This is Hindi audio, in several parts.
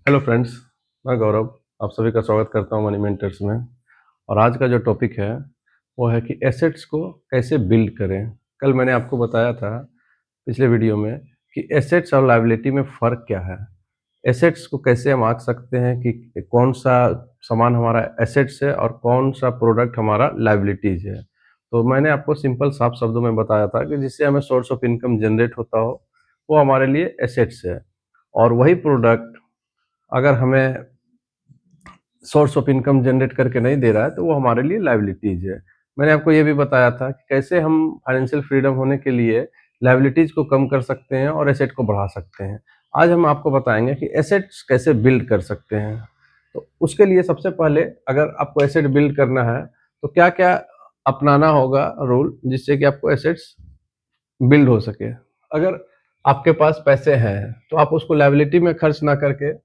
हेलो फ्रेंड्स, मैं गौरव आप सभी का स्वागत करता हूं मनी मेंटर्स में। और आज का जो टॉपिक है वो है कि एसेट्स को कैसे बिल्ड करें। कल मैंने आपको बताया था पिछले वीडियो में कि एसेट्स और लायबिलिटी में फ़र्क क्या है। एसेट्स को कैसे हम आंक सकते हैं कि कौन सा सामान हमारा एसेट्स है और कौन सा प्रोडक्ट हमारा लायबिलिटीज़ है। तो मैंने आपको सिंपल साफ शब्दों में बताया था कि जिससे हमें सोर्स ऑफ इनकम जनरेट होता हो वो हमारे लिए एसेट्स है, और वही प्रोडक्ट अगर हमें सोर्स ऑफ इनकम जनरेट करके नहीं दे रहा है तो वो हमारे लिए लायबिलिटीज है। मैंने आपको ये भी बताया था कि कैसे हम फाइनेंशियल फ्रीडम होने के लिए लायबिलिटीज को कम कर सकते हैं और एसेट को बढ़ा सकते हैं। आज हम आपको बताएंगे कि एसेट्स कैसे बिल्ड कर सकते हैं। तो उसके लिए सबसे पहले अगर आपको एसेट बिल्ड करना है तो क्या क्या अपनाना होगा रूल, जिससे कि आपको एसेट्स बिल्ड हो सके। अगर आपके पास पैसे हैं तो आप उसको लायबिलिटी में खर्च ना करके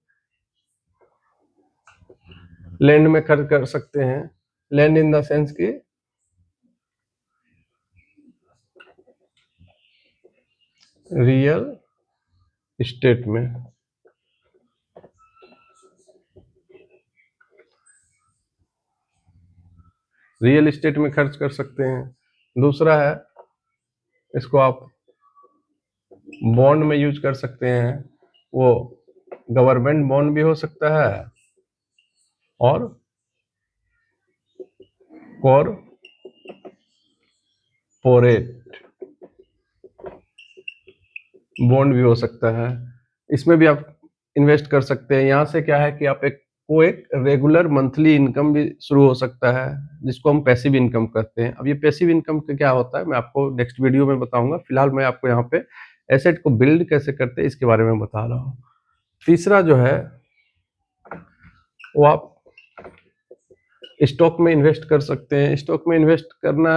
लैंड में खर्च कर सकते हैं। लैंड इन द सेंस की रियल इस्टेट में। रियल इस्टेट में खर्च कर सकते हैं। दूसरा है, इसको आप बॉन्ड में यूज कर सकते हैं। वो गवर्नमेंट बॉन्ड भी हो सकता है और कॉरपोरेट बॉन्ड भी हो सकता है। इसमें भी आप इन्वेस्ट कर सकते हैं। यहाँ से क्या है कि आप एक रेगुलर मंथली इनकम भी शुरू हो सकता है, जिसको हम पैसिव इनकम कहते हैं। अब ये पैसिव इनकम का क्या होता है मैं आपको नेक्स्ट वीडियो में बताऊंगा। फिलहाल मैं आपको यहाँ पे एसेट को बिल्ड कैसे करते हैं इसके बारे में बता रहा हूँ। तीसरा जो है वो आप स्टॉक में इन्वेस्ट कर सकते हैं। स्टॉक में इन्वेस्ट करना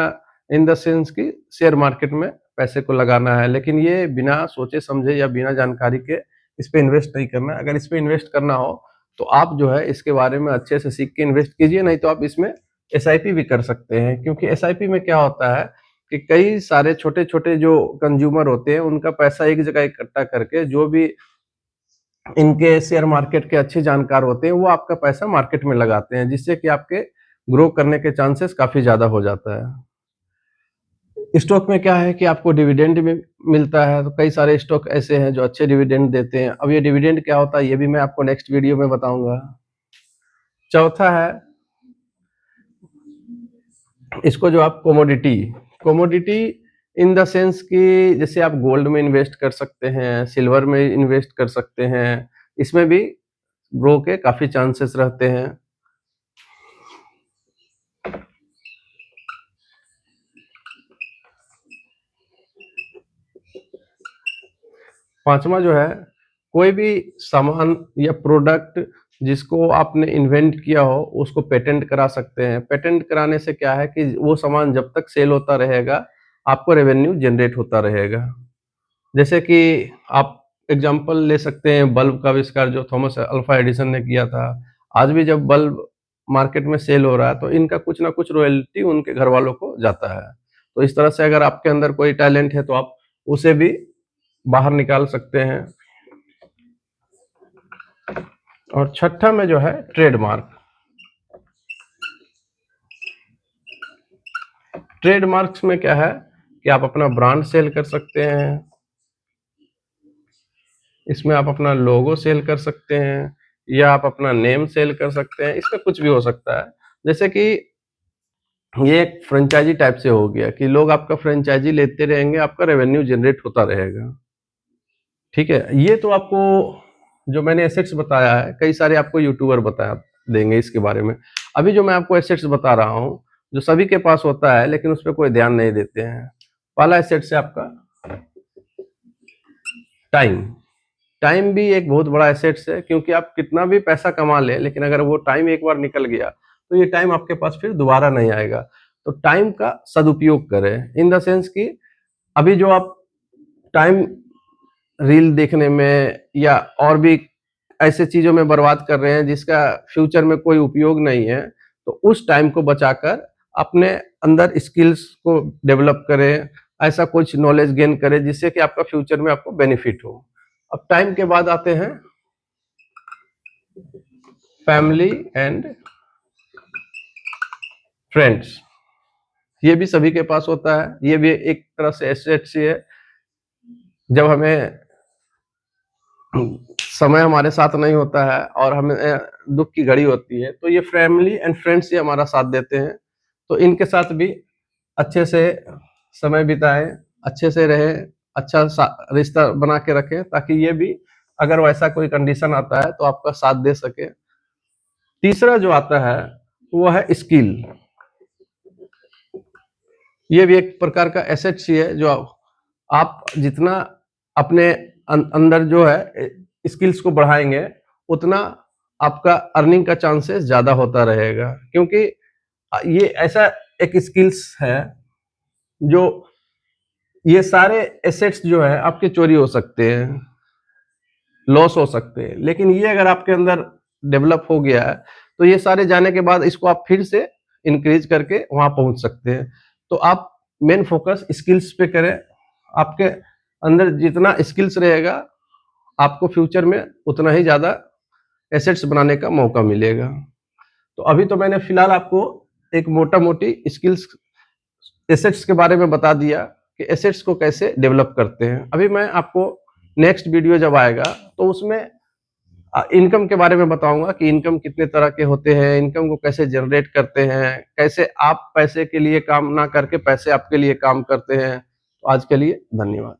इन द सेंस कि शेयर मार्केट में पैसे को लगाना है, लेकिन ये बिना सोचे समझे या बिना जानकारी के इस पे इन्वेस्ट नहीं करना। अगर इस पे इन्वेस्ट करना हो तो आप जो है इसके बारे में अच्छे से सीख के इन्वेस्ट कीजिए, नहीं तो आप इसमें एसआईपी भी कर सकते हैं। क्योंकि एसआईपी में क्या होता है कि कई सारे छोटे छोटे जो कंज्यूमर होते हैं उनका पैसा एक जगह इकट्ठा करके, जो भी इनके शेयर मार्केट के अच्छे जानकार होते हैं वो आपका पैसा मार्केट में लगाते हैं, जिससे कि आपके ग्रो करने के चांसेस काफी ज्यादा हो जाता है। स्टॉक में क्या है कि आपको डिविडेंड भी मिलता है, तो कई सारे स्टॉक ऐसे हैं जो अच्छे डिविडेंड देते हैं। अब ये डिविडेंड क्या होता है ये भी मैं आपको नेक्स्ट वीडियो में बताऊंगा। चौथा है इसको जो आप कोमोडिटी इन द सेंस कि जैसे आप गोल्ड में इन्वेस्ट कर सकते हैं, सिल्वर में इन्वेस्ट कर सकते हैं। इसमें भी ग्रो के काफी चांसेस रहते हैं। पांचवा जो है, कोई भी सामान या प्रोडक्ट जिसको आपने इन्वेंट किया हो उसको पेटेंट करा सकते हैं। पेटेंट कराने से क्या है कि वो सामान जब तक सेल होता रहेगा आपको रेवेन्यू जनरेट होता रहेगा। जैसे कि आप एग्जांपल ले सकते हैं बल्ब का आविष्कार जो थॉमस अल्फा एडिसन ने किया था। आज भी जब बल्ब मार्केट में सेल हो रहा है तो इनका कुछ ना कुछ रॉयल्टी उनके घर वालों को जाता है। तो इस तरह से अगर आपके अंदर कोई टैलेंट है तो आप उसे भी बाहर निकाल सकते हैं। और छठा में जो है ट्रेडमार्क। ट्रेडमार्क्स में क्या है कि आप अपना ब्रांड सेल कर सकते हैं। इसमें आप अपना लोगो सेल कर सकते हैं या आप अपना नेम सेल कर सकते हैं। इसमें कुछ भी हो सकता है। जैसे कि ये एक फ्रेंचाइजी टाइप से हो गया कि लोग आपका फ्रेंचाइजी लेते रहेंगे, आपका रेवेन्यू जनरेट होता रहेगा। ठीक है, ये तो आपको जो मैंने एसेट्स बताया है कई सारे आपको यूट्यूबर बता देंगे इसके बारे में। अभी जो मैं आपको एसेट्स बता रहा हूँ जो सभी के पास होता है लेकिन उस पर कोई ध्यान नहीं देते हैं। पहला एसेट्स है आपका टाइम। टाइम भी एक बहुत बड़ा एसेट्स है, क्योंकि आप कितना भी पैसा कमा लें लेकिन अगर वो टाइम एक बार निकल गया तो ये टाइम आपके पास फिर दोबारा नहीं आएगा। तो टाइम का सदुपयोग करें इन द सेंस कि अभी जो आप टाइम रील देखने में या और भी ऐसे चीजों में बर्बाद कर रहे हैं जिसका फ्यूचर में कोई उपयोग नहीं है, तो उस टाइम को बचाकर अपने अंदर स्किल्स को डेवलप करें। ऐसा कुछ नॉलेज गेन करें जिससे कि आपका फ्यूचर में आपको बेनिफिट हो। अब टाइम के बाद आते हैं फैमिली एंड फ्रेंड्स, ये भी सभी के पास होता है। ये भी एक तरह से एसेट्स ही है। जब हमें समय हमारे साथ नहीं होता है और हमें दुख की घड़ी होती है, तो ये फैमिली एंड फ्रेंड्स ही हमारा साथ देते हैं। तो इनके साथ भी अच्छे से समय बिताएं, अच्छे से रहें, अच्छा रिश्ता बना के रखें, ताकि ये भी अगर वैसा कोई कंडीशन आता है तो आपका साथ दे सके। तीसरा जो आता है वो है स्किल। ये भी एक प्रकार का एसेट्स ही है, जो आप जितना अपने अंदर जो है स्किल्स को बढ़ाएंगे, उतना आपका अर्निंग का चांसेस ज्यादा होता रहेगा। क्योंकि ये ऐसा एक स्किल्स है जो, ये सारे एसेट्स जो है आपके चोरी हो सकते हैं, लॉस हो सकते हैं, लेकिन ये अगर आपके अंदर डेवलप हो गया है तो ये सारे जाने के बाद इसको आप फिर से इंक्रीज करके वहां पहुंच सकते हैं। तो आप मेन फोकस स्किल्स पे करें। आपके अंदर जितना स्किल्स रहेगा, आपको फ्यूचर में उतना ही ज्यादा एसेट्स बनाने का मौका मिलेगा। तो अभी तो मैंने फिलहाल आपको एक मोटा मोटी स्किल्स एसेट्स के बारे में बता दिया कि एसेट्स को कैसे डेवलप करते हैं। अभी मैं आपको नेक्स्ट वीडियो जब आएगा तो उसमें इनकम के बारे में बताऊंगा कि इनकम कितने तरह के होते हैं, इनकम को कैसे जनरेट करते हैं, कैसे आप पैसे के लिए काम ना करके पैसे आपके लिए काम करते हैं। तो आज के लिए धन्यवाद।